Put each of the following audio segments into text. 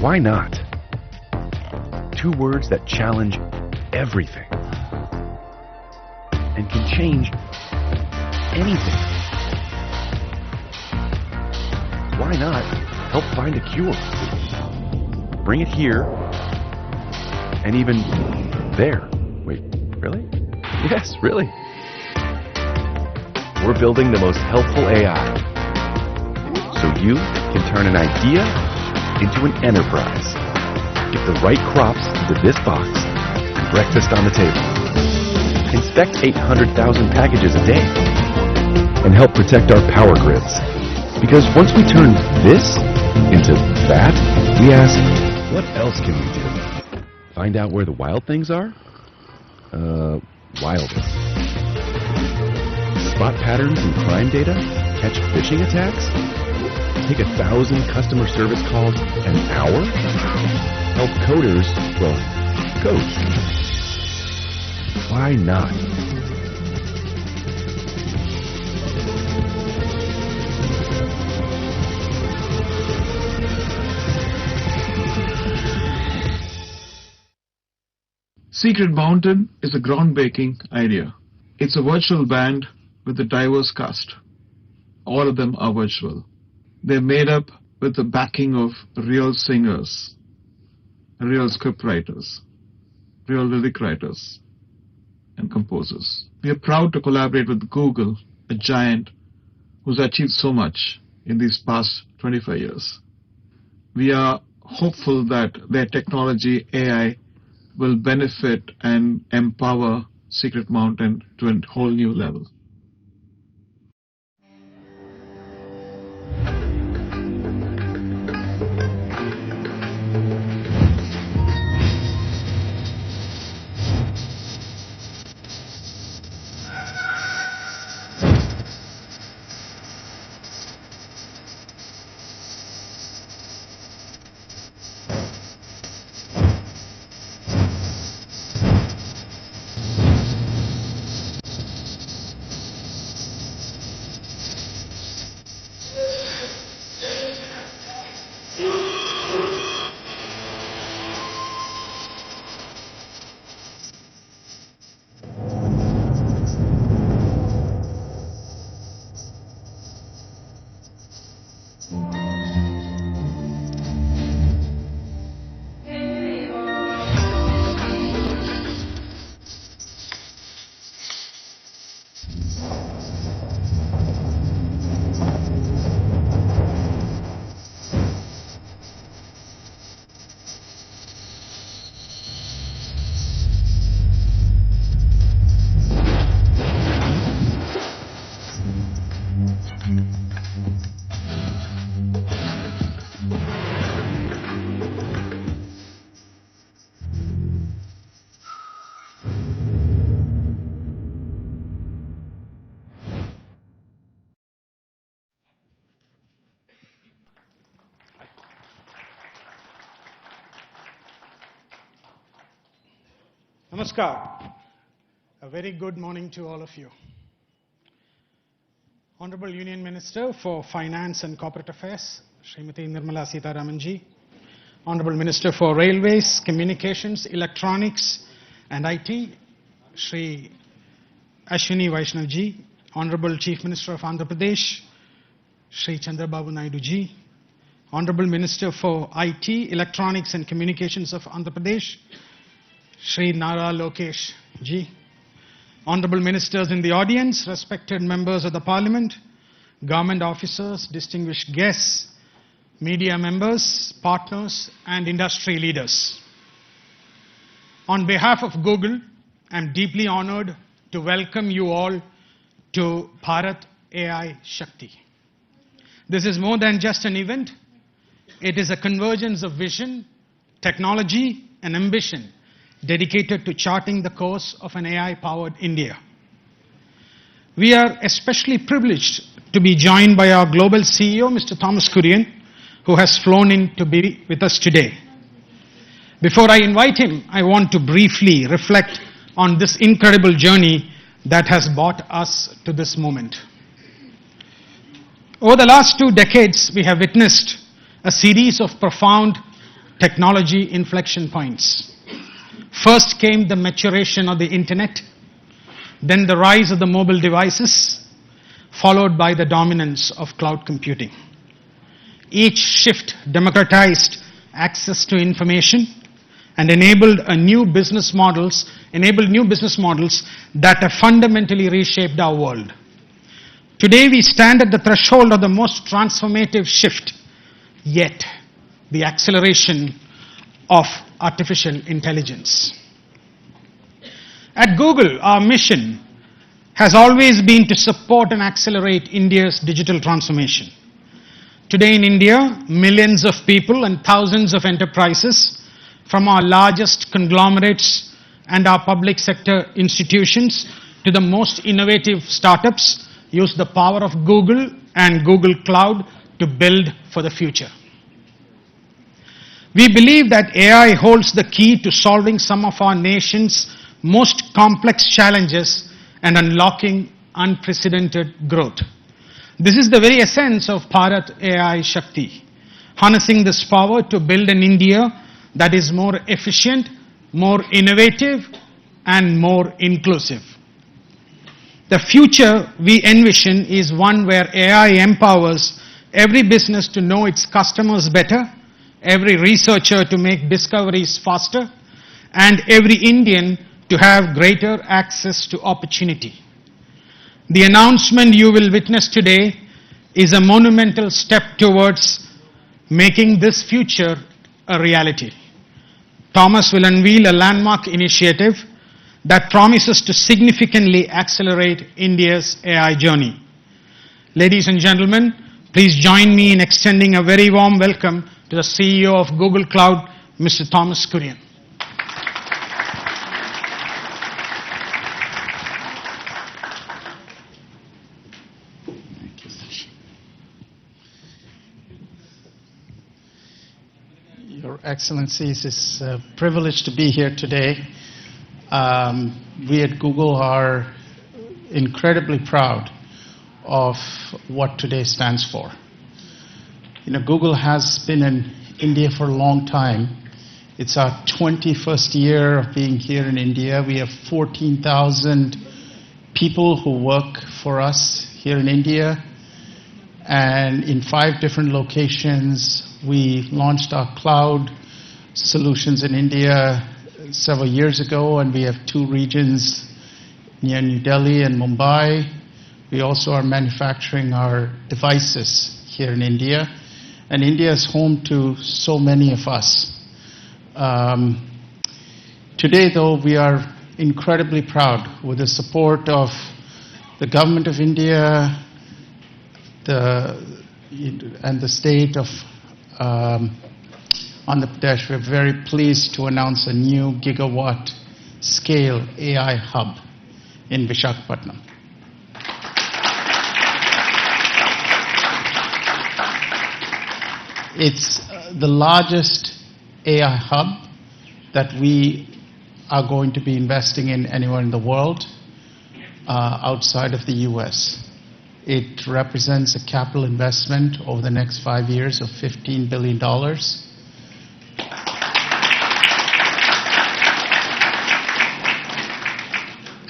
Why not? Two words that challenge everything and can change anything. Why not help find a cure? Bring it here and even there. Wait, really? Yes, really. We're building the most helpful AI so you can turn an idea into an enterprise. Get the right crops into this box and breakfast on the table. Inspect 800,000 packages a day and help protect our power grids. Because once we turn this into that, we ask, what else can we do? Find out where the wild things are? Wildest. Spot patterns in crime data? Catch phishing attacks? Take 1,000 customer service calls an hour? Help coders, well, code. Why not? Secret Mountain is a groundbreaking idea. It's a virtual band with a diverse cast. All of them are virtual. They're made up with the backing of real singers, real script writers, real lyric writers, and composers. We are proud to collaborate with Google, a giant who's achieved so much in these past 25 years. We are hopeful that their technology, AI, will benefit and empower Secret Mountain to a whole new level. Namaskar. A very good morning to all of you. Honorable Union Minister for Finance and Corporate Affairs, Srimati Nirmala Sitharamanji. Honorable Minister for Railways, Communications, Electronics and IT, Shri Ashwini Vaishnavji. Honorable Chief Minister of Andhra Pradesh, Shri Chandrababu Naidu ji. Honorable Minister for IT, Electronics and Communications of Andhra Pradesh, Shri Nara Lokesh ji. Honorable Ministers in the audience, respected members of the Parliament, government officers, distinguished guests, media members, partners and industry leaders. On behalf of Google, I am deeply honored to welcome you all to Bharat AI Shakti. This is more than just an event. It is a convergence of vision, technology and ambition dedicated to charting the course of an AI-powered India. We are especially privileged to be joined by our global CEO, Mr. Thomas Kurian, who has flown in to be with us today. Before I invite him, I want to briefly reflect on this incredible journey that has brought us to this moment. Over the last 2 decades, we have witnessed a series of profound technology inflection points. First came the maturation of the internet, then the rise of the mobile devices, followed by the dominance of cloud computing. Each shift democratized access to information and enabled new business models that have fundamentally reshaped our world. Today we stand at the threshold of the most transformative shift yet, the acceleration of artificial intelligence. At Google, our mission has always been to support and accelerate India's digital transformation. Today in India, millions of people and thousands of enterprises, from our largest conglomerates and our public sector institutions to the most innovative startups, use the power of Google and Google Cloud to build for the future. We believe that AI holds the key to solving some of our nation's most complex challenges and unlocking unprecedented growth. This is the very essence of Bharat AI Shakti, harnessing this power to build an India that is more efficient, more innovative, and more inclusive. The future we envision is one where AI empowers every business to know its customers better, every researcher to make discoveries faster, and every Indian to have greater access to opportunity. The announcement you will witness today is a monumental step towards making this future a reality. Thomas will unveil a landmark initiative that promises to significantly accelerate India's AI journey. Ladies and gentlemen, please join me in extending a very warm welcome to the CEO of Google Cloud, Mr. Thomas Kurian. Your Excellencies, it's a privilege to be here today. We at Google are incredibly proud of what today stands for. Google has been in India for a long time. It's our 21st year of being here in India. We have 14,000 people who work for us here in India. And in 5 different locations, we launched our cloud solutions in India several years ago, and we have 2 regions near New Delhi and Mumbai. We also are manufacturing our devices here in India. And India is home to so many of us. Today, though, we are incredibly proud with the support of the government of India and the state of Andhra Pradesh. We're very pleased to announce a new Gigawatt-scale AI hub in Visakhapatnam. It's the largest AI hub that we are going to be investing in anywhere in the world outside of the US. It represents a capital investment over the next 5 years of $15 billion.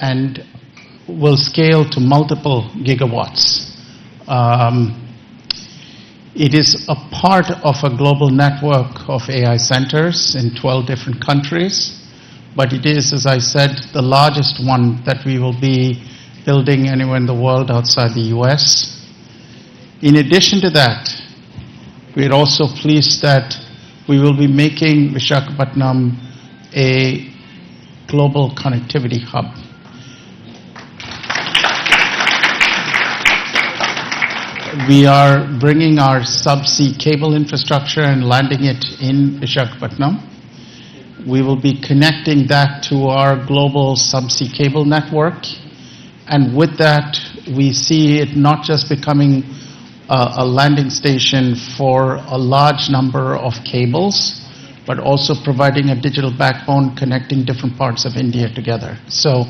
And will scale to multiple gigawatts. It is a part of a global network of AI centers in 12 different countries, but it is, as I said, the largest one that we will be building anywhere in the world outside the US. In addition to that, we're also pleased that we will be making Visakhapatnam a global connectivity hub. We are bringing our subsea cable infrastructure and landing it in Visakhapatnam. We will be connecting that to our global subsea cable network. And with that, we see it not just becoming a landing station for a large number of cables, but also providing a digital backbone connecting different parts of India together. So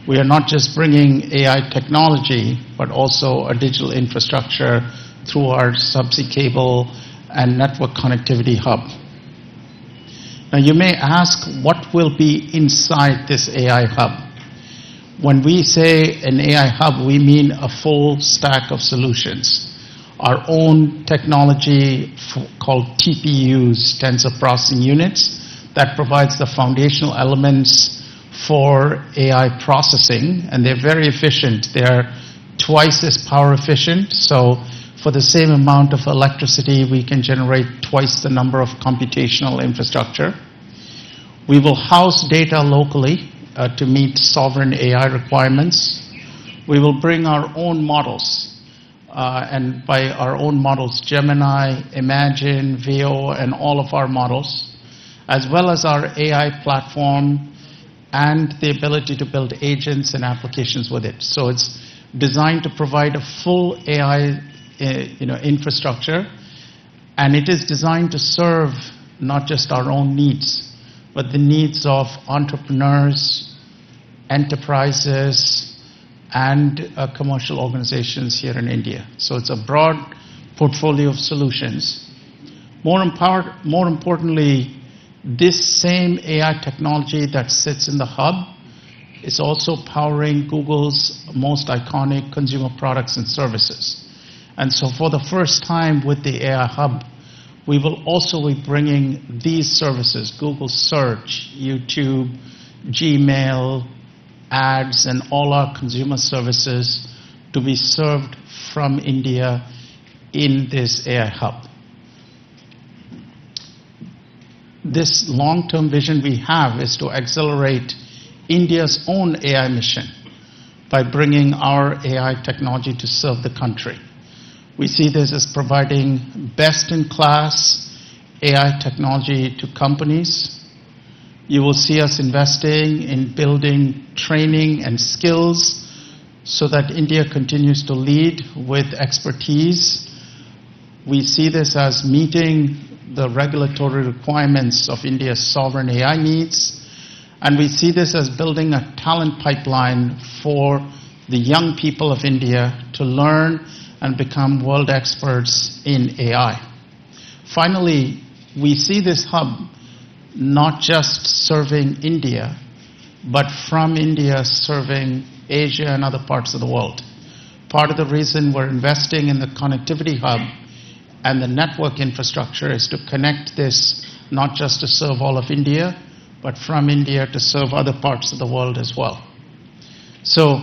we are not just bringing AI technology, but also a digital infrastructure through our subsea cable and network connectivity hub. Now you may ask, what will be inside this AI hub? When we say an AI hub, we mean a full stack of solutions. Our own technology called TPUs, tensor processing units, that provides the foundational elements for AI processing, and they're very efficient. They're twice as power efficient, so for the same amount of electricity, we can generate twice the number of computational infrastructure. We will house data locally to meet sovereign AI requirements. We will bring our own models, and by our own models, Gemini, Imagine, Veo, and all of our models, as well as our AI platform and the ability to build agents and applications with it. So it's designed to provide a full AI infrastructure, and it is designed to serve not just our own needs, but the needs of entrepreneurs, enterprises, and commercial organizations here in India. So it's a broad portfolio of solutions. More importantly, this same AI technology that sits in the hub is also powering Google's most iconic consumer products and services. And so for the first time with the AI hub, we will also be bringing these services, Google Search, YouTube, Gmail, ads, and all our consumer services to be served from India in this AI hub. This long-term vision we have is to accelerate India's own AI mission by bringing our AI technology to serve the country. We see this as providing best-in-class AI technology to companies. You will see us investing in building training and skills so that India continues to lead with expertise. We see this as meeting the regulatory requirements of India's sovereign AI needs. And we see this as building a talent pipeline for the young people of India to learn and become world experts in AI. Finally, we see this hub not just serving India, but from India serving Asia and other parts of the world. Part of the reason we're investing in the connectivity hub and the network infrastructure is to connect this not just to serve all of India, but from India to serve other parts of the world as well. So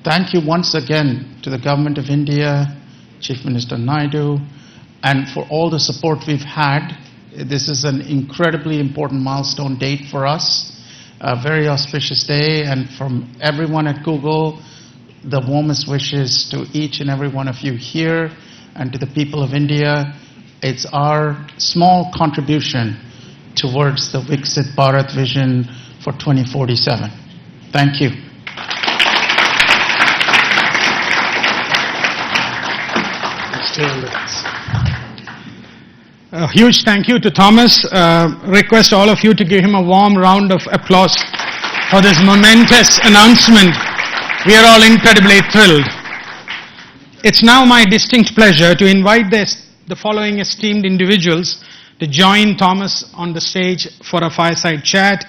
thank you once again to the Government of India, Chief Minister Naidu, and for all the support we've had. This is an incredibly important milestone date for us, a very auspicious day, and from everyone at Google, the warmest wishes to each and every one of you here, and to the people of India. It's our small contribution towards the Viksit Bharat vision for 2047. Thank you. A huge thank you to Thomas. Request all of you to give him a warm round of applause for this momentous announcement. We are all incredibly thrilled. It's now my distinct pleasure to invite the following esteemed individuals to join Thomas on the stage for a fireside chat.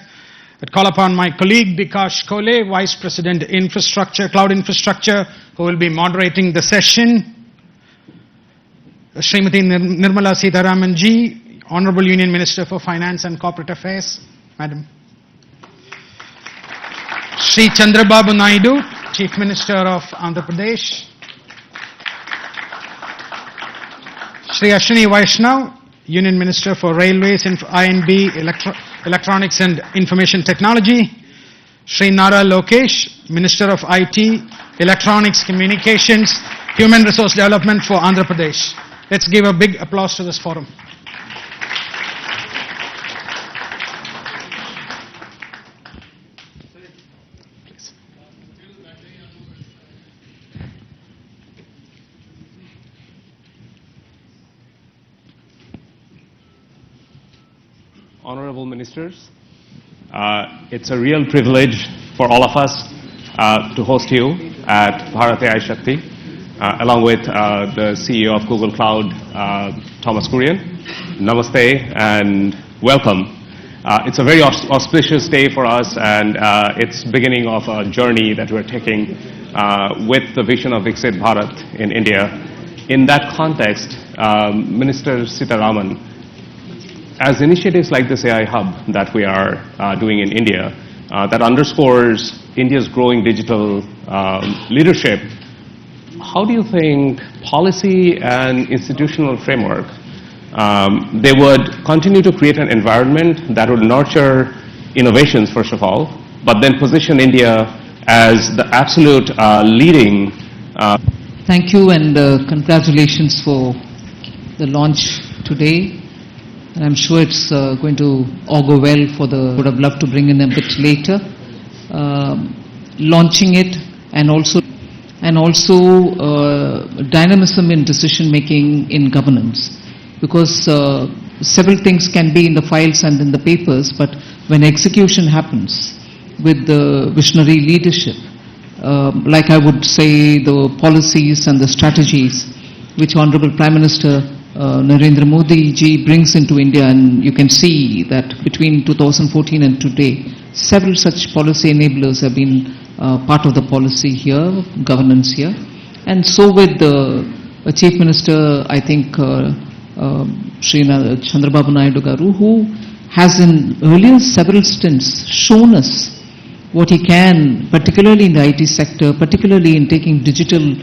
I call upon my colleague Bikash Kole, Vice President Infrastructure, Cloud Infrastructure, who will be moderating the session. Srimati Nirmala Sitharaman ji, Honorable Union Minister for Finance and Corporate Affairs, Madam. Shri Chandrababu Naidu, Chief Minister of Andhra Pradesh. Shri Ashwini Vaishnav, Union Minister for Railways, I&B, Electronics and Information Technology. Shri Nara Lokesh, Minister of IT, Electronics, Communications, Human Resource Development for Andhra Pradesh. Let's give a big applause to this forum. Please. Honorable Ministers, it's a real privilege for all of us to host you at Bharat AI Shakti, along with the CEO of Google Cloud, Thomas Kurian. Namaste and welcome. It's a very auspicious day for us, and it's beginning of a journey that we're taking with the vision of Viksit Bharat in India. In that context, Minister Sitaraman, as initiatives like this AI Hub that we are doing in India, that underscores India's growing digital leadership, how do you think policy and institutional framework they would continue to create an environment that would nurture innovations, first of all, but then position India as the absolute leading. Thank you, and congratulations for the launch today. And I'm sure it's going to augur well for the. Would have loved to bring in a bit later, launching it, and also dynamism in decision making in governance. Because several things can be in the files and in the papers, but when execution happens with the visionary leadership, like I would say the policies and the strategies which Honorable Prime Minister Narendra Modi ji brings into India, and you can see that between 2014 and today, several such policy enablers have been part of the policy here, governance here. And so with the Chief Minister, I think, Chandrababu Naidu Garu, who has in earlier several stints shown us what he can, particularly in the IT sector, particularly in taking digital,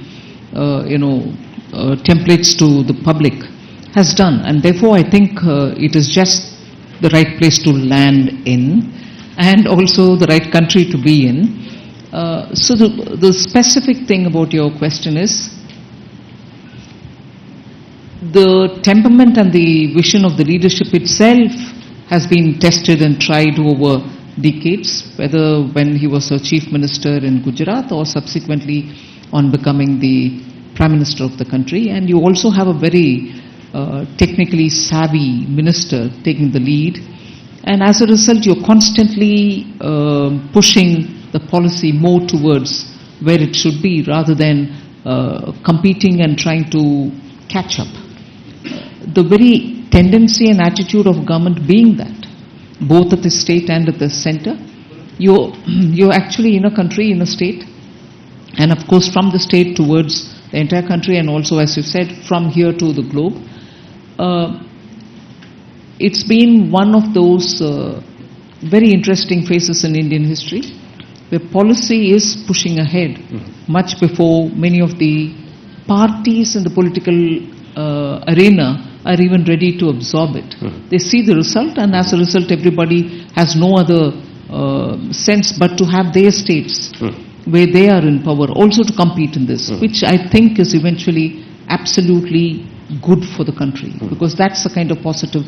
templates to the public, has done. And therefore, I think it is just the right place to land in, and also the right country to be in. So the specific thing about your question is, the temperament and the vision of the leadership itself has been tested and tried over decades, whether when he was a chief minister in Gujarat or subsequently on becoming the prime minister of the country. And you also have a very technically savvy minister taking the lead. And as a result, you're constantly pushing the policy more towards where it should be, rather than competing and trying to catch up. The very tendency and attitude of government being that, both at the state and at the center, you're actually in a country, in a state, and of course from the state towards the entire country, and also, as you said, from here to the globe. It's been one of those very interesting phases in Indian history, where policy is pushing ahead much before many of the parties in the political arena are even ready to absorb it. They see the result, and as a result everybody has no other sense but to have their states where they are in power also to compete in this, which I think is eventually absolutely good for the country, because that's the kind of positive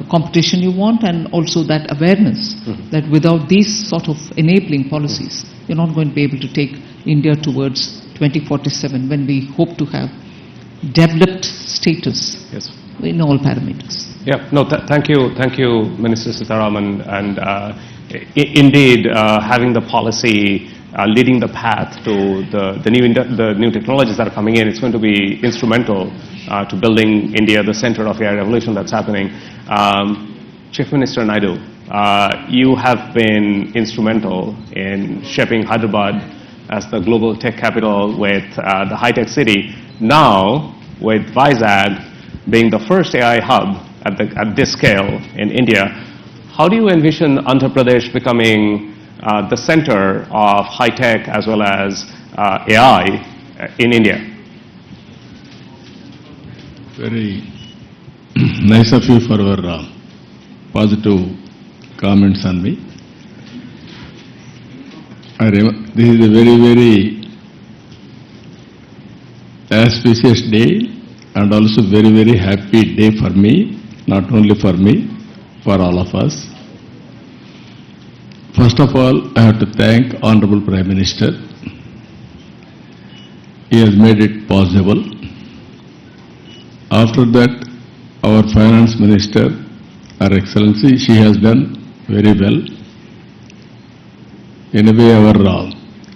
competition you want, and also that awareness that without these sort of enabling policies, you're not going to be able to take India towards 2047, when we hope to have developed status in all parameters. Yeah, no, thank you, Minister Sitaraman, and indeed, having the policy leading the path to the new technologies that are coming in, it's going to be instrumental to building India, the center of AI revolution that's happening. Chief Minister Naidu, you have been instrumental in shaping Hyderabad as the global tech capital with the high-tech city. Now, with Vizag being the first AI hub at this scale in India, how do you envision Andhra Pradesh becoming the center of high-tech as well as AI in India? Very nice of you for your positive comments on me. This is a very, very auspicious day, and also very, very happy day for me, not only for me, for all of us. First of all, I have to thank Honorable Prime Minister. He has made it possible. After that, our Finance Minister, Her Excellency, she has done very well. In a way, our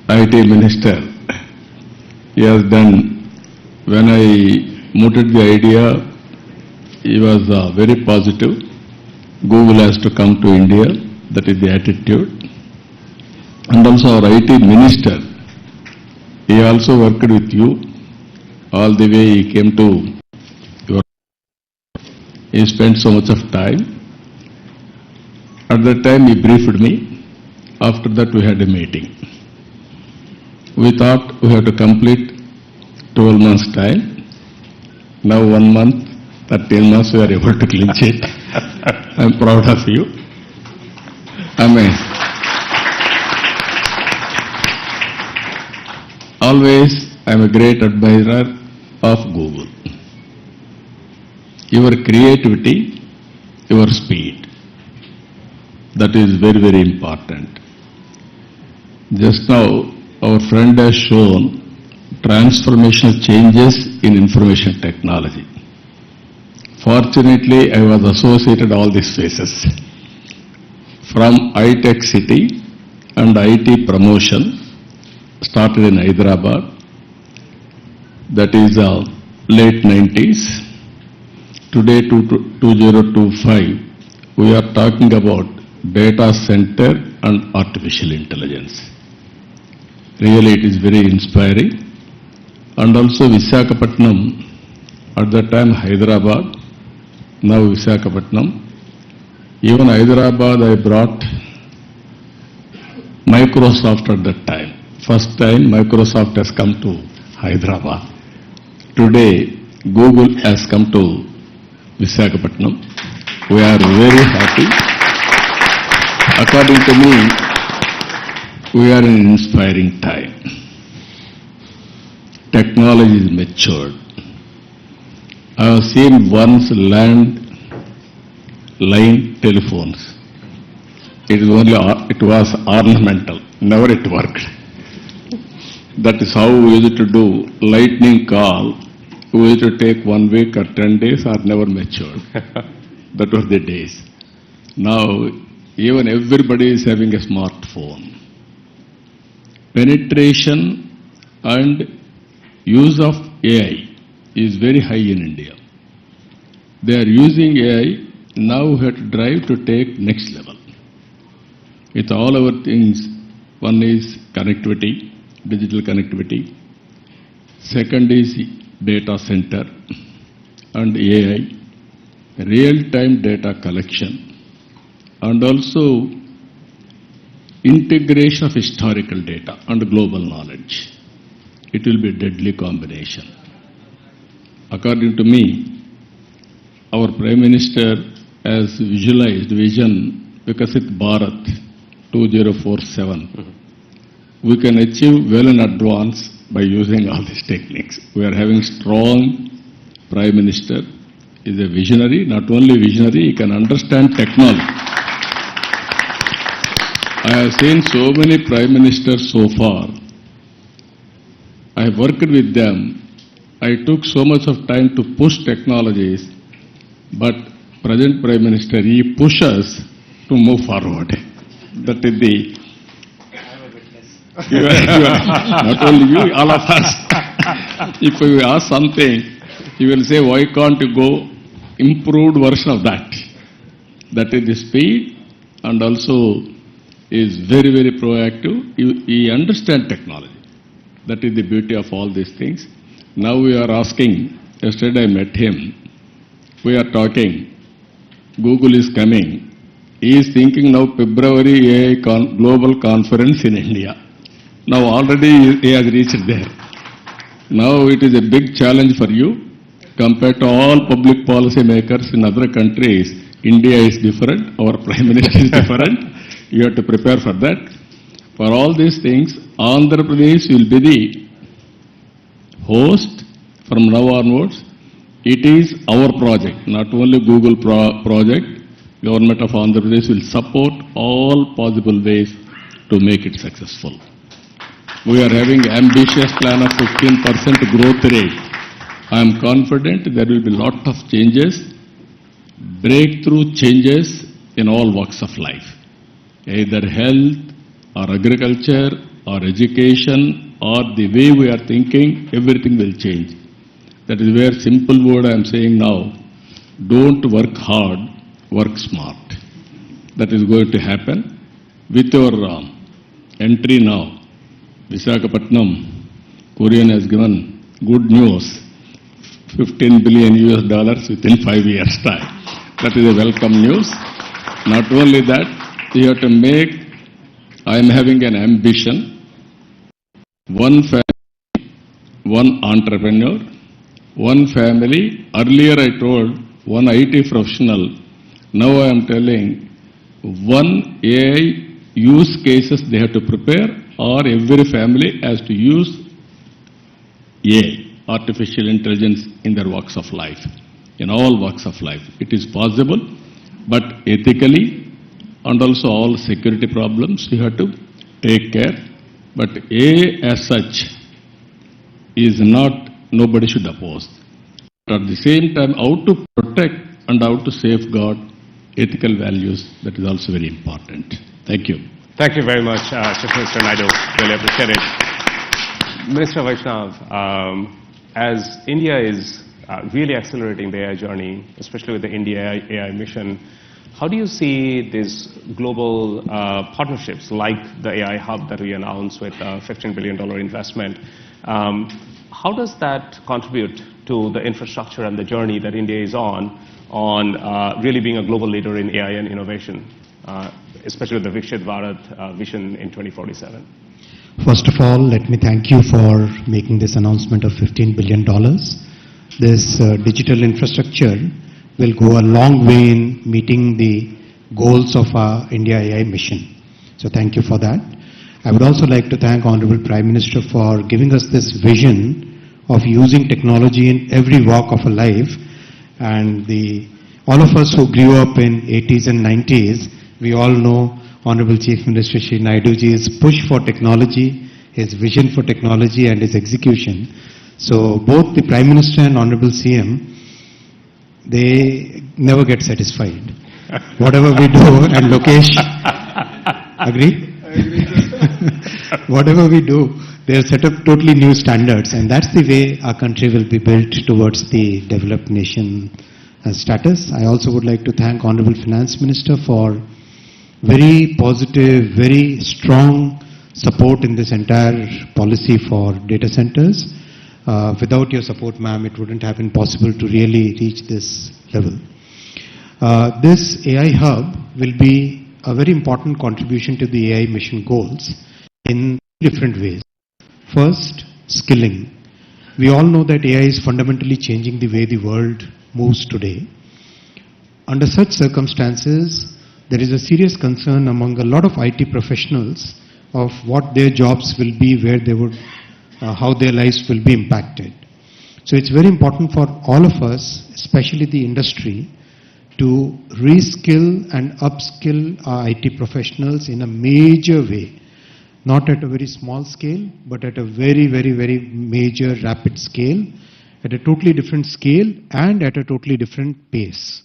IT Minister, he has done. When I mooted the idea, he was very positive, Google has to come to India. That is the attitude. And also our IT minister, he also worked with you all the way he came to your. He spent so much of time. At that time he briefed me. After that we had a meeting. We thought we had to complete 12 months time. Now 1 month, 13 months we are able to clinch it. I am proud of you. Amen. Always I am a great admirer of Google. Your creativity, your speed. That is very, very important. Just now, our friend has shown transformational changes in information technology. Fortunately, I was associated all these phases. From iTech City and IT promotion, started in Hyderabad, that is late 90s. Today, 2025, we are talking about data center and artificial intelligence. Really, it is very inspiring. And also Visakhapatnam, at that time Hyderabad, now Visakhapatnam. Even Hyderabad I brought Microsoft at that time. First time Microsoft has come to Hyderabad. Today Google has come to Visakhapatnam. We are very happy. According to me, we are in an inspiring time. Technology is matured. I have seen once landline telephones. It was ornamental. Never it worked. That is how we used to do lightning call. We used to take 1 week or 10 days or never matured. That was the days. Now, even everybody is having a smartphone. Penetration and use of AI is very high in India. They are using AI, now we have to drive to take next level. With all our things, one is connectivity, digital connectivity. Second is data center and AI, real-time data collection, and also integration of historical data and global knowledge. It will be a deadly combination. According to me, our Prime Minister has visualized vision Vikasit Bharat 2047. We can achieve well in advance by using all these techniques. We are having strong Prime Minister. He is a visionary, not only visionary, he can understand technology. I have seen so many Prime Ministers so far. I have worked with them. I took so much of time to push technologies, but present Prime Minister, he pushes to move forward. That is the... not only you, all of us. If you ask something, you will say, why can't you go improved version of that? That is the speed, and also is very, very proactive. He understands technology. That is the beauty of all these things. Now we are asking, yesterday I met him, we are talking, Google is coming. He is thinking now February AI global conference in India. Now already he has reached there. Now it is a big challenge for you. Compared to all public policy makers in other countries, India is different, our Prime Minister is different. You have to prepare for that. For all these things, Andhra Pradesh will be the host from now onwards. It is our project, not only Google project. Government of Andhra Pradesh will support all possible ways to make it successful. We are having ambitious plan of 15% growth rate. I am confident there will be lot of changes, breakthrough changes in all walks of life. Either health or agriculture or education or the way we are thinking, everything will change. That is where simple word I am saying now, don't work hard, work smart. that is going to happen. With your entry now, Visakhapatnam, Korean has given good news, $15 billion within 5 years' time. That is a welcome news. Not only that, you have to make, I am having an ambition, one family, one entrepreneur, one family. Earlier I told one IT professional, now I am telling one AI use cases they have to prepare, or every family has to use AI, artificial intelligence, in their walks of life, in all walks of life. It is possible, but ethically and also all security problems you have to take care. But AI as such is not, nobody should oppose. But at the same time, how to protect and how to safeguard ethical values, that is also very important. Thank you. Thank you very much, Chief Minister Naidu. Really appreciate it. Minister Vaishnav, as India is really accelerating the AI journey, especially with the India AI mission, how do you see these global partnerships like the AI hub that we announced with a $15 billion investment? How does that contribute to the infrastructure and the journey that India is on really being a global leader in AI and innovation, especially with the Viksit Bharat vision in 2047? First of all, let me thank you for making this announcement of $15 billion. This digital infrastructure will go a long way in meeting the goals of our India AI mission. So thank you for that. I would also like to thank Honorable Prime Minister for giving us this vision of using technology in every walk of a life. And all of us who grew up in 80s and 90s, we all know Honorable Chief Minister Shri Naiduji's push for technology, his vision for technology and his execution. So both the Prime Minister and Honorable CM, they never get satisfied. Whatever we do, and Lokesh, agree? Whatever we do, they have set up totally new standards, and that's the way our country will be built towards the developed nation status. I also would like to thank Honorable Finance Minister for very positive, very strong support in this entire policy for data centers. Without your support, ma'am, it wouldn't have been possible to really reach this level. This AI hub will be a very important contribution to the AI mission goals in different ways. First, skilling. We all know that AI is fundamentally changing the way the world moves today. Under such circumstances, there is a serious concern among a lot of IT professionals of what their jobs will be, where they would, how their lives will be impacted. So it's very important for all of us, especially the industry, to reskill and upskill our IT professionals in a major way. Not at a very small scale, but at a very, very, very major, rapid scale, at a totally different scale and at a totally different pace.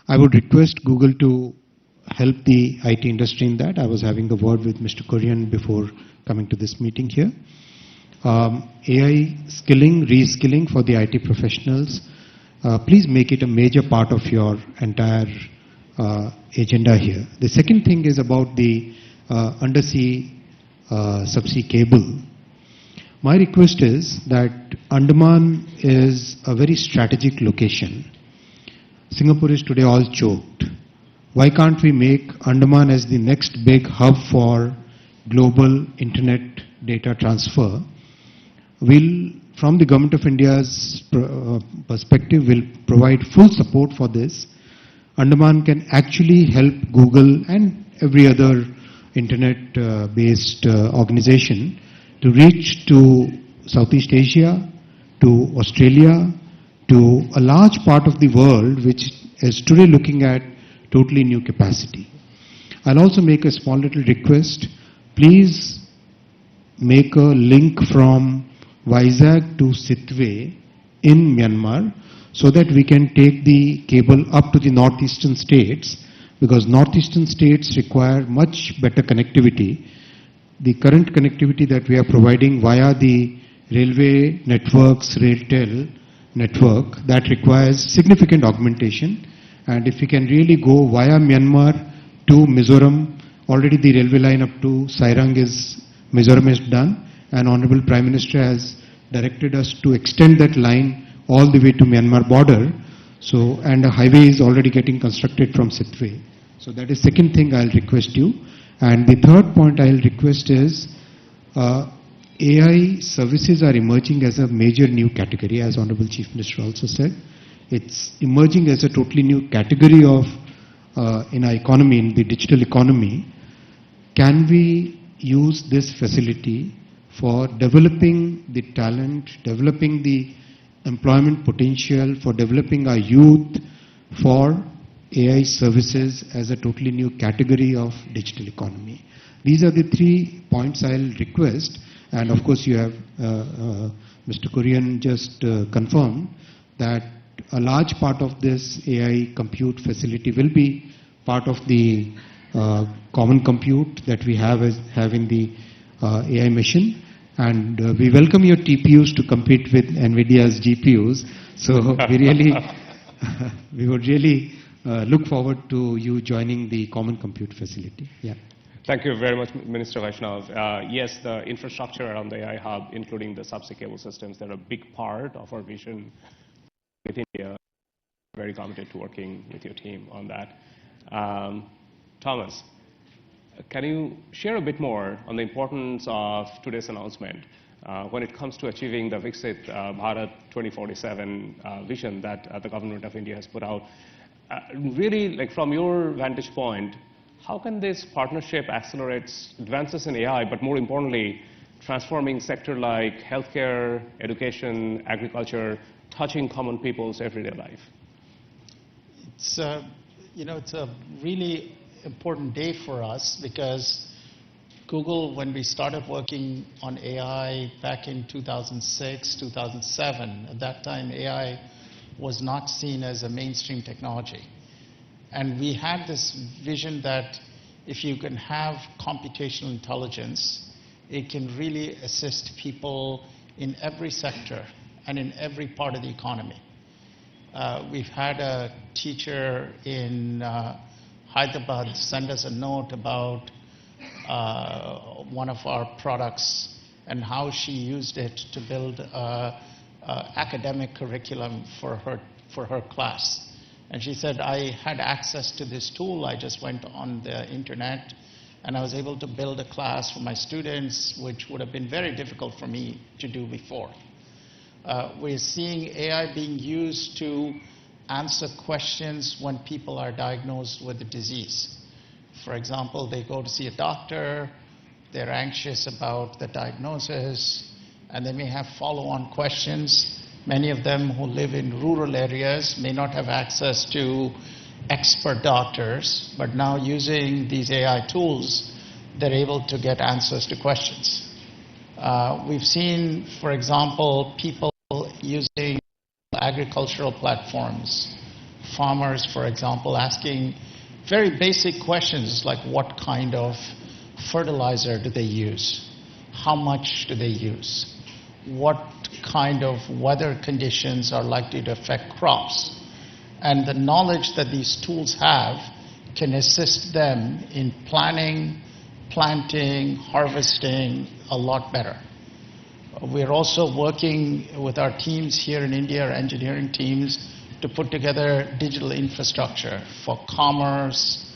I would request Google to help the IT industry in that. I was having a word with Mr. Korean before coming to this meeting here. AI skilling, reskilling for the IT professionals, please make it a major part of your entire agenda here. The second thing is about the undersea subsea cable. My request is that Andaman is a very strategic location. Singapore is today all choked. Why can't we make Andaman as the next big hub for global internet data transfer? We'll, from the Government of India's perspective, will provide full support for this. Andaman can actually help Google and every other internet-based organization to reach to Southeast Asia, to Australia, to a large part of the world which is today looking at totally new capacity. I'll also make a small little request. Please make a link from Vizag to Sitwe in Myanmar so that we can take the cable up to the northeastern states, because northeastern states require much better connectivity. The current connectivity that we are providing via the railway networks, RailTel network, that requires significant augmentation. And if we can really go via Myanmar to Mizoram. Already the railway line up to Sairang is, Mizoram is done, and Honorable Prime Minister has directed us to extend that line all the way to Myanmar border. So, and a highway is already getting constructed from Sitwe. So that is second thing I'll request you. And the third point I'll request is, AI services are emerging as a major new category, as Honorable Chief Minister also said. It's emerging as a totally new category of in our economy, in the digital economy. Can we use this facility for developing the talent, developing the employment potential, for developing our youth for AI services as a totally new category of digital economy? These are the 3 points I'll request. And of course, you have Mr. Kurian just confirmed that a large part of this AI compute facility will be part of the common compute that we have in the AI mission. And we welcome your TPUs to compete with NVIDIA's GPUs. So we would really look forward to you joining the common compute facility. Yeah. Thank you very much, Minister Vaishnav. Yes, the infrastructure around the AI hub, including the subsea cable systems, they're a big part of our vision with India. Very committed to working with your team on that. Thomas, can you share a bit more on the importance of today's announcement when it comes to achieving the Viksit Bharat 2047 vision that the government of India has put out? Really, like from your vantage point, how can this partnership accelerate advances in AI, but more importantly, transforming sector like healthcare, education, agriculture, touching common people's everyday life? It's it's a really important day for us because Google, when we started working on AI back in 2006, 2007, at that time AI was not seen as a mainstream technology. And we had this vision that if you can have computational intelligence, it can really assist people in every sector and in every part of the economy. We've had a teacher in Hyderabad send us a note about one of our products and how she used it to build academic curriculum for her class. And she said, I had access to this tool. I just went on the internet and I was able to build a class for my students, which would have been very difficult for me to do before. We're seeing AI being used to answer questions when people are diagnosed with a disease. For example, they go to see a doctor, they're anxious about the diagnosis, and they may have follow-on questions. Many of them who live in rural areas may not have access to expert doctors, but now using these AI tools, they're able to get answers to questions. We've seen, for example, people using agricultural platforms, farmers, for example, asking very basic questions like what kind of fertilizer do they use? How much do they use? What kind of weather conditions are likely to affect crops? And the knowledge that these tools have can assist them in planning, planting, harvesting a lot better. We're also working with our teams here in India, our engineering teams, to put together digital infrastructure for commerce,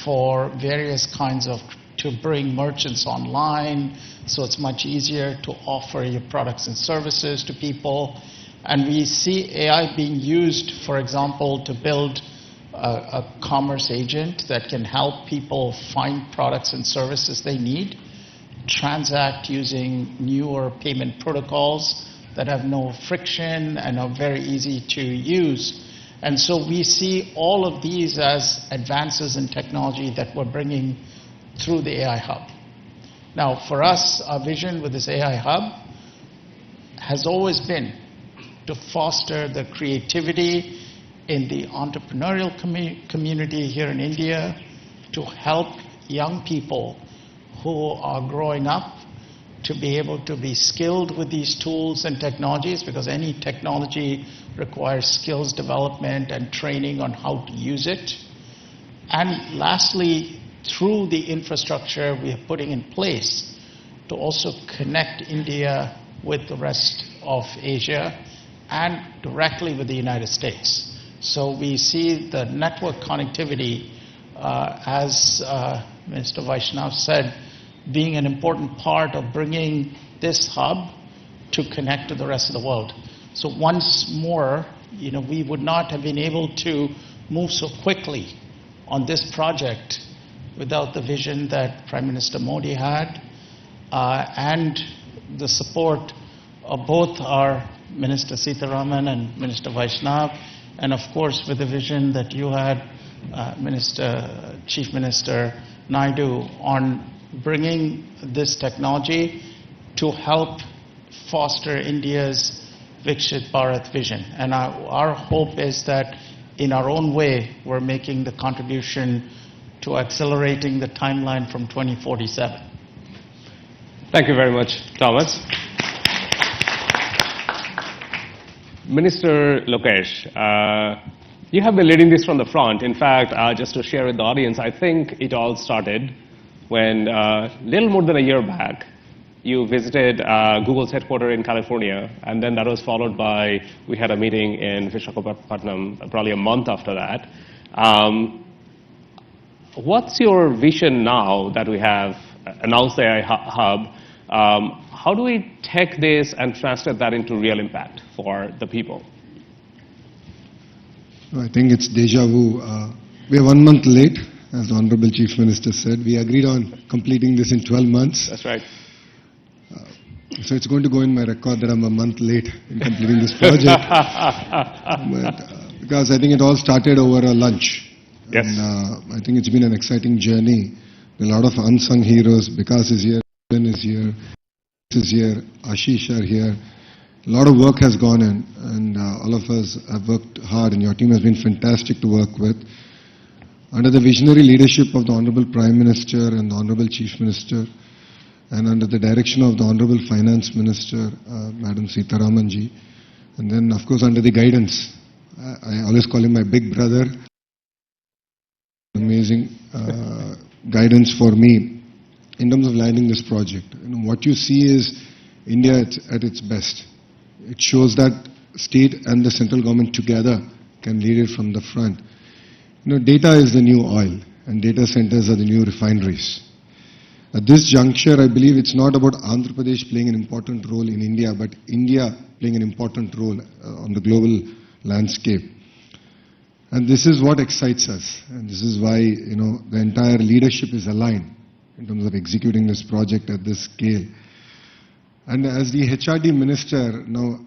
for various kinds of, to bring merchants online, so it's much easier to offer your products and services to people. And we see AI being used, for example, to build a commerce agent that can help people find products and services they need, transact using newer payment protocols that have no friction and are very easy to use. And so we see all of these as advances in technology that we're bringing through the AI Hub. Now, for us, our vision with this AI Hub has always been to foster the creativity in the entrepreneurial community here in India, to help young people who are growing up to be able to be skilled with these tools and technologies, because any technology requires skills development and training on how to use it. And lastly, through the infrastructure we are putting in place to also connect India with the rest of Asia and directly with the United States. So we see the network connectivity, as Minister Vaishnav said, being an important part of bringing this hub to connect to the rest of the world. So once more, we would not have been able to move so quickly on this project without the vision that Prime Minister Modi had and the support of both our Minister Sitharaman and Minister Vaishnav, and of course with the vision that you had, Chief Minister Naidu, on bringing this technology to help foster India's Viksit Bharat vision. And our hope is that in our own way, we're making the contribution to accelerating the timeline from 2047. Thank you very much, Thomas. Minister Lokesh, you have been leading this from the front. In fact, just to share with the audience, I think it all started when, little more than a year back, you visited Google's headquarters in California, and then that was followed by, we had a meeting in Visakhapatnam probably a month after that. What's your vision now that we have announced the AI hub? How do we take this and translate that into real impact for the people? I think it's deja vu. We are 1 month late, as the Honorable Chief Minister said. We agreed on completing this in 12 months. That's right. So it's going to go in my record that I'm a month late in completing this project. Because I think it all started over a lunch. Yes. And I think it's been an exciting journey. A lot of unsung heroes. Vikas is here, Ben is here, is here, Ashish are here. A lot of work has gone in, and all of us have worked hard, and your team has been fantastic to work with. Under the visionary leadership of the Honorable Prime Minister and the Honorable Chief Minister, and under the direction of the Honorable Finance Minister, Madam Sitharaman ji, and then of course under the guidance, I always call him my big brother, amazing guidance for me in terms of landing this project. What you see is India at its best. It shows that state and the central government together can lead it from the front. Data is the new oil, and data centers are the new refineries. At this juncture, I believe it's not about Andhra Pradesh playing an important role in India, but India playing an important role on the global landscape. And this is what excites us, and this is why the entire leadership is aligned in terms of executing this project at this scale. And as the HRD minister, now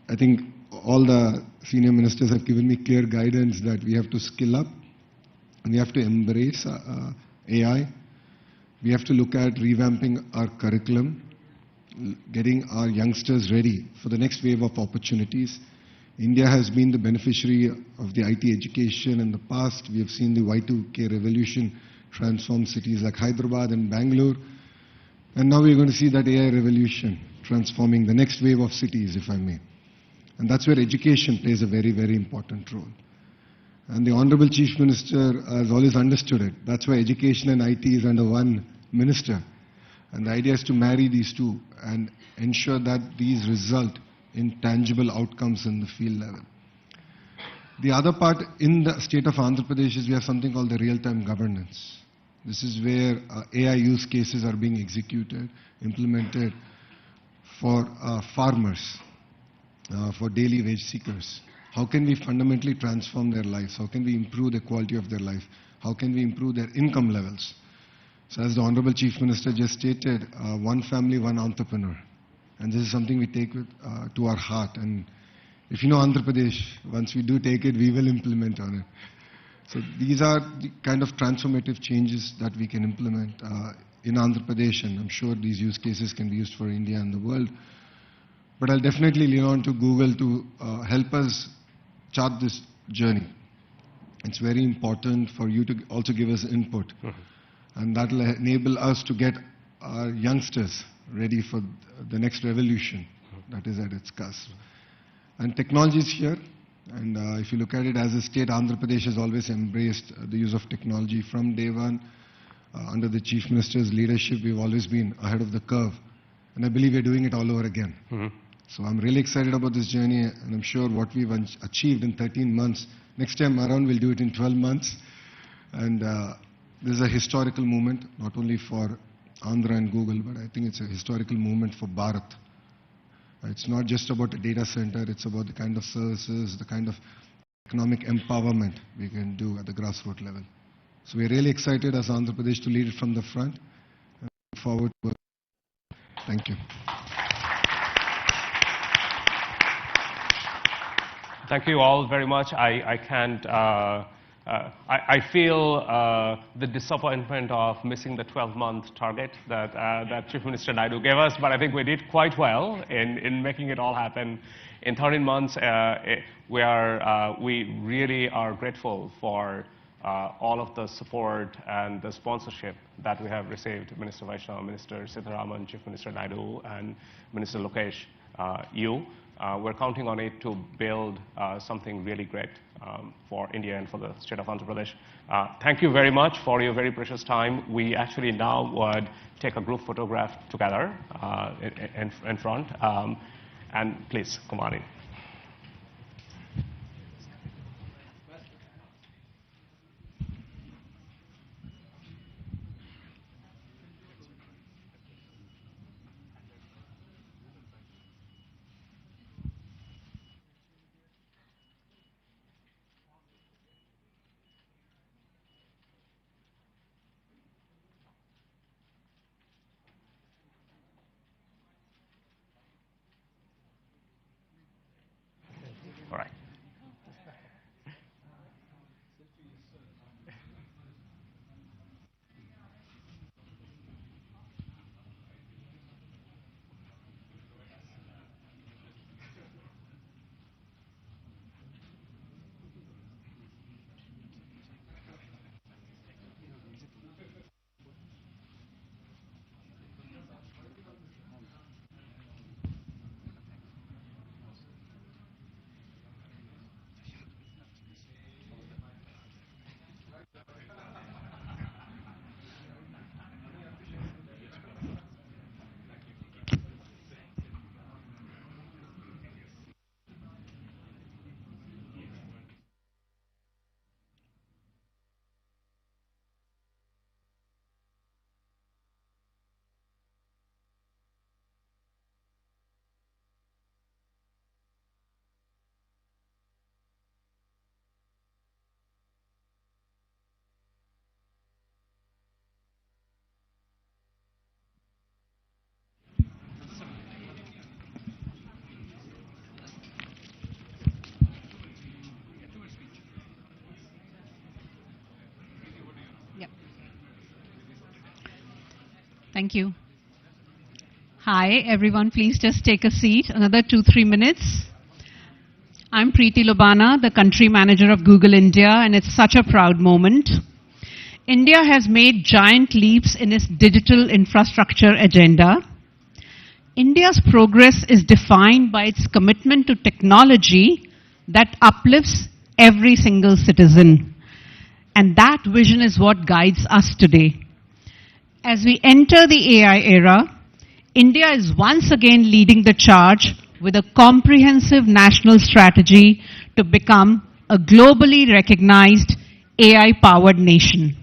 I think all the senior ministers have given me clear guidance that we have to skill up, and we have to embrace AI. We have to look at revamping our curriculum, getting our youngsters ready for the next wave of opportunities. India has been the beneficiary of the IT education in the past. We have seen the Y2K revolution transform cities like Hyderabad and Bangalore. And now we're going to see that AI revolution transforming the next wave of cities, if I may. And that's where education plays a very, very important role. And the Honorable Chief Minister has always understood it. That's why education and IT is under one minister. And the idea is to marry these two and ensure that these result in tangible outcomes in the field level. The other part in the state of Andhra Pradesh is we have something called the real-time governance. This is where AI use cases are being executed, implemented for farmers, for daily wage seekers. How can we fundamentally transform their lives? How can we improve the quality of their life? How can we improve their income levels? So as the Honorable Chief Minister just stated, one family, one entrepreneur. And this is something we take to our heart. And if you know Andhra Pradesh, once we do take it, we will implement on it. So these are the kind of transformative changes that we can implement in Andhra Pradesh, and I'm sure these use cases can be used for India and the world. But I'll definitely lean on to Google to help us chart this journey. It's very important for you to also give us input. And that will enable us to get our youngsters ready for the next revolution that is at its cusp. And technology is here. And if you look at it as a state, Andhra Pradesh has always embraced the use of technology from day one. Under the Chief Minister's leadership, we've always been ahead of the curve. And I believe we're doing it all over again. So I'm really excited about this journey, and I'm sure what we've achieved in 13 months, next time around we'll do it in 12 months. And this is a historical moment, not only for Andhra and Google, but I think it's a historical moment for Bharat. It's not just about a data center, it's about the kind of services, the kind of economic empowerment we can do at the grassroots level. So we're really excited as Andhra Pradesh to lead it from the front. And look forward to it. Thank you. Thank you all very much. I can't, I feel the disappointment of missing the 12-month target that Chief Minister Naidu gave us, but I think we did quite well in making it all happen. In 13 months, we really are grateful for all of the support and the sponsorship that we have received. Minister Vaishnav, Minister Sitharaman, Chief Minister Naidu, and Minister Lokesh, we're counting on it to build something really great for India and for the state of Andhra Pradesh. Thank you very much for your very precious time. We actually now would take a group photograph together in front. And please, come on in. All right. Thank you. Hi, everyone. Please just take a seat. Another 2-3 minutes. I'm Preeti Lobana, the country manager of Google India, and it's such a proud moment. India has made giant leaps in its digital infrastructure agenda. India's progress is defined by its commitment to technology that uplifts every single citizen. And that vision is what guides us today. As we enter the AI era, India is once again leading the charge with a comprehensive national strategy to become a globally recognized AI-powered nation.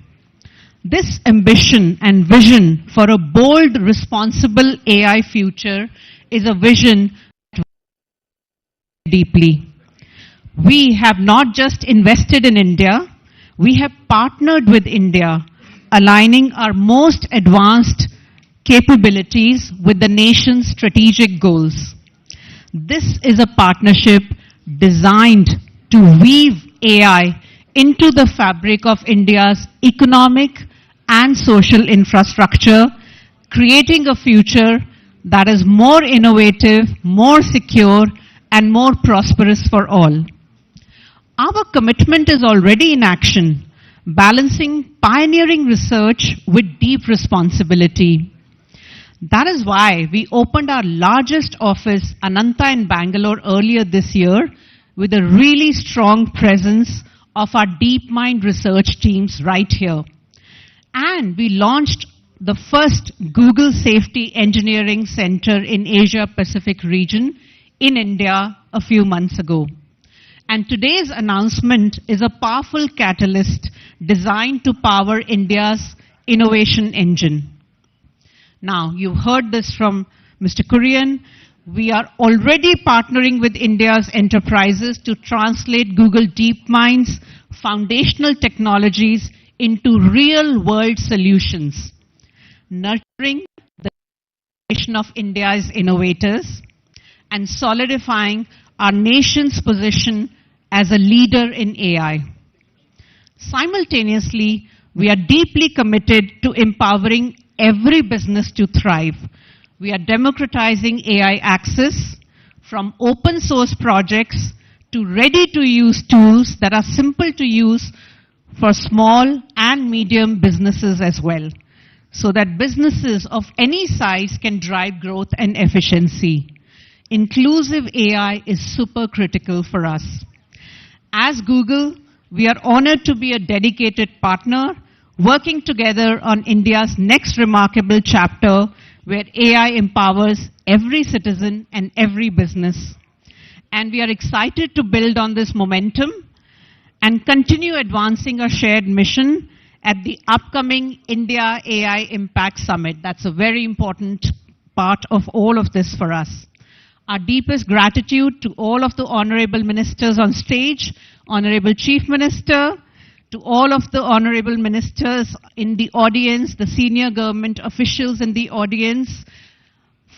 This ambition and vision for a bold, responsible AI future is a vision that we deeply. We have not just invested in India, we have partnered with India, aligning our most advanced capabilities with the nation's strategic goals. This is a partnership designed to weave AI into the fabric of India's economic and social infrastructure, creating a future that is more innovative, more secure, and more prosperous for all. Our commitment is already in action, balancing pioneering research with deep responsibility. That is why we opened our largest office, Ananta in Bangalore, earlier this year, with a really strong presence of our DeepMind research teams right here. And we launched the first Google Safety Engineering Center in Asia Pacific region in India a few months ago. And today's announcement is a powerful catalyst designed to power India's innovation engine. Now, you've heard this from Mr. Kurian. We are already partnering with India's enterprises to translate Google DeepMind's foundational technologies into real-world solutions, nurturing the innovation of India's innovators and solidifying our nation's position as a leader in AI. Simultaneously, we are deeply committed to empowering every business to thrive. We are democratizing AI access from open source projects to ready-to-use tools that are simple to use for small and medium businesses as well, so that businesses of any size can drive growth and efficiency. Inclusive AI is super critical for us. As Google, we are honored to be a dedicated partner working together on India's next remarkable chapter where AI empowers every citizen and every business. And we are excited to build on this momentum and continue advancing our shared mission at the upcoming India AI Impact Summit. That's a very important part of all of this for us. Our deepest gratitude to all of the honorable ministers on stage, Honorable Chief Minister, to all of the honorable ministers in the audience, the senior government officials in the audience,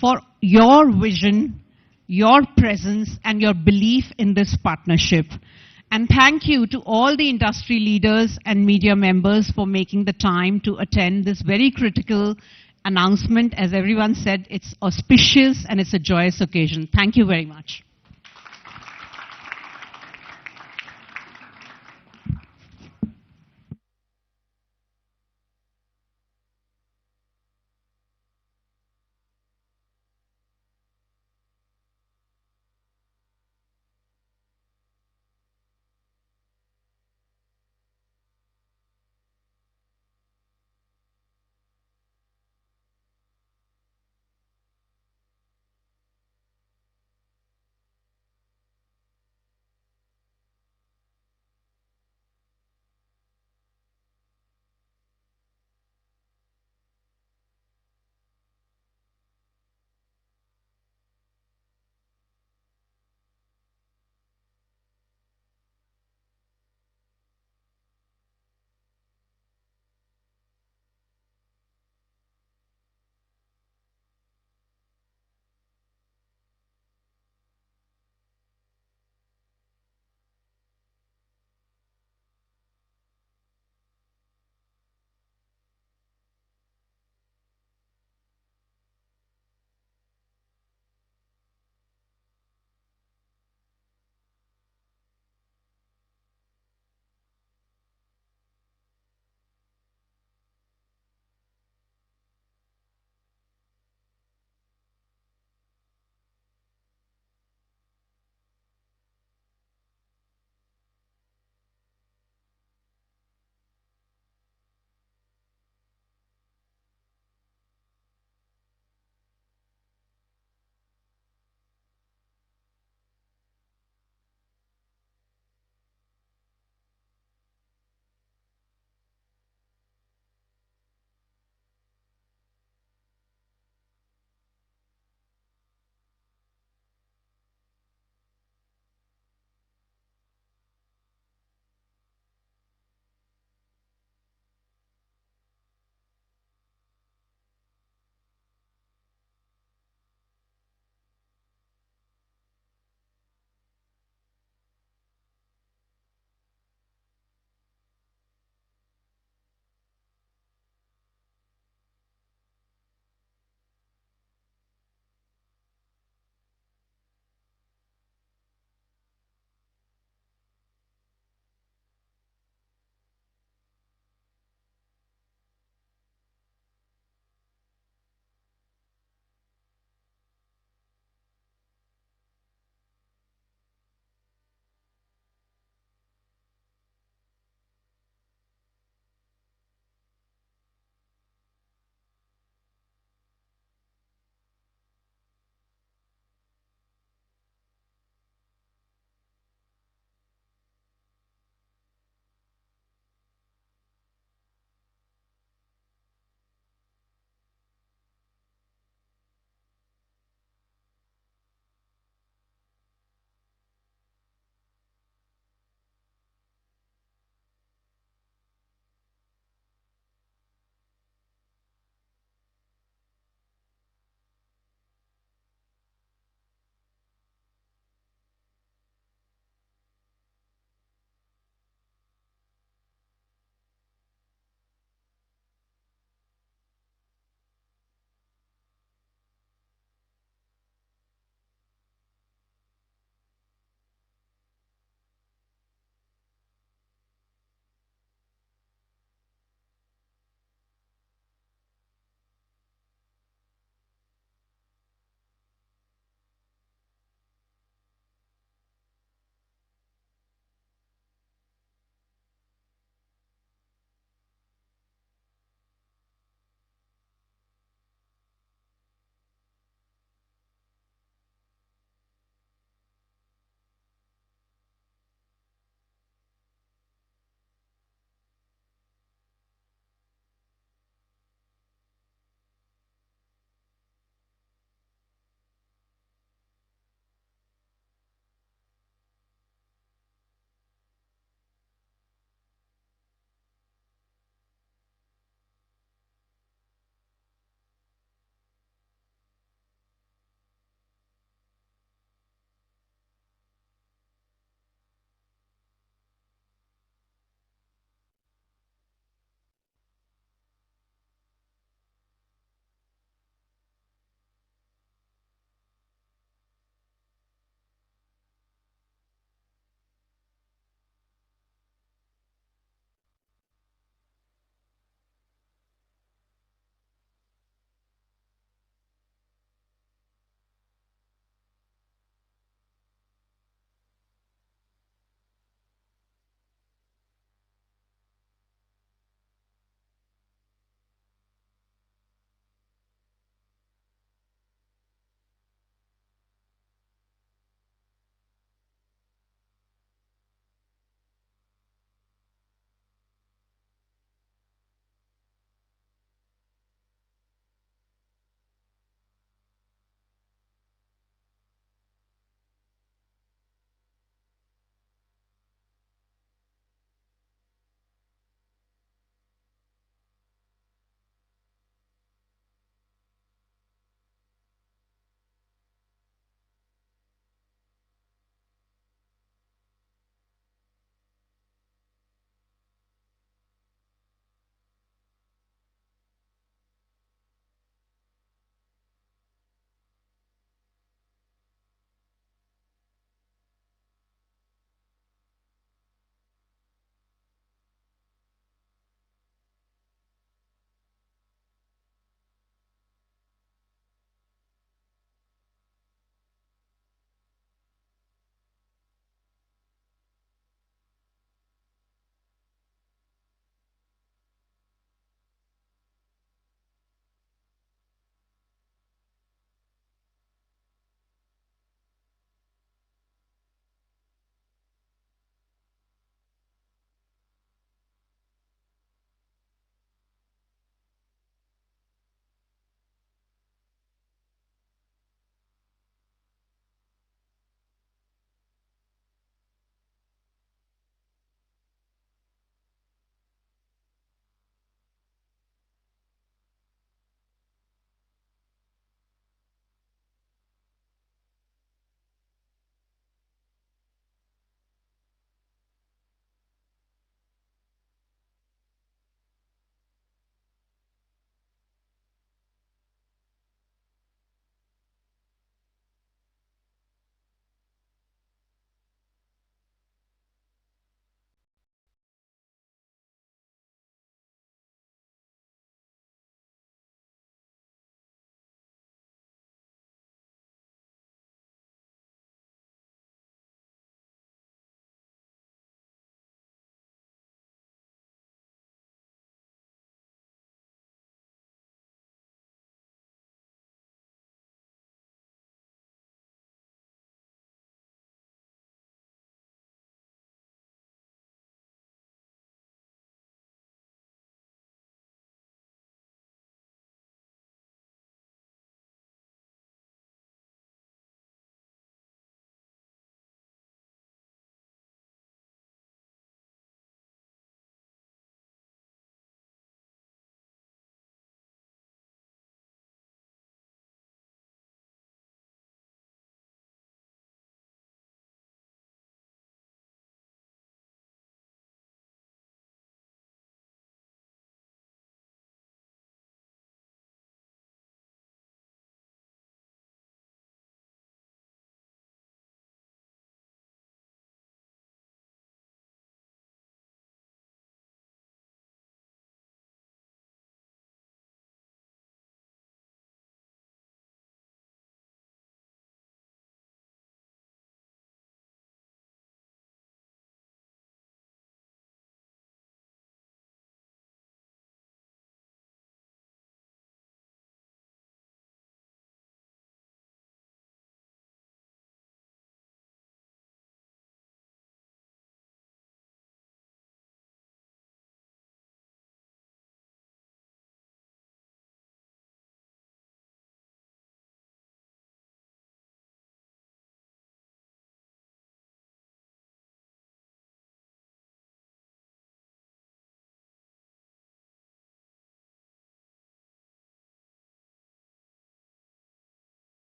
for your vision, your presence, and your belief in this partnership. And thank you to all the industry leaders and media members for making the time to attend this very critical announcement. As everyone said, it's auspicious and it's a joyous occasion. Thank you very much.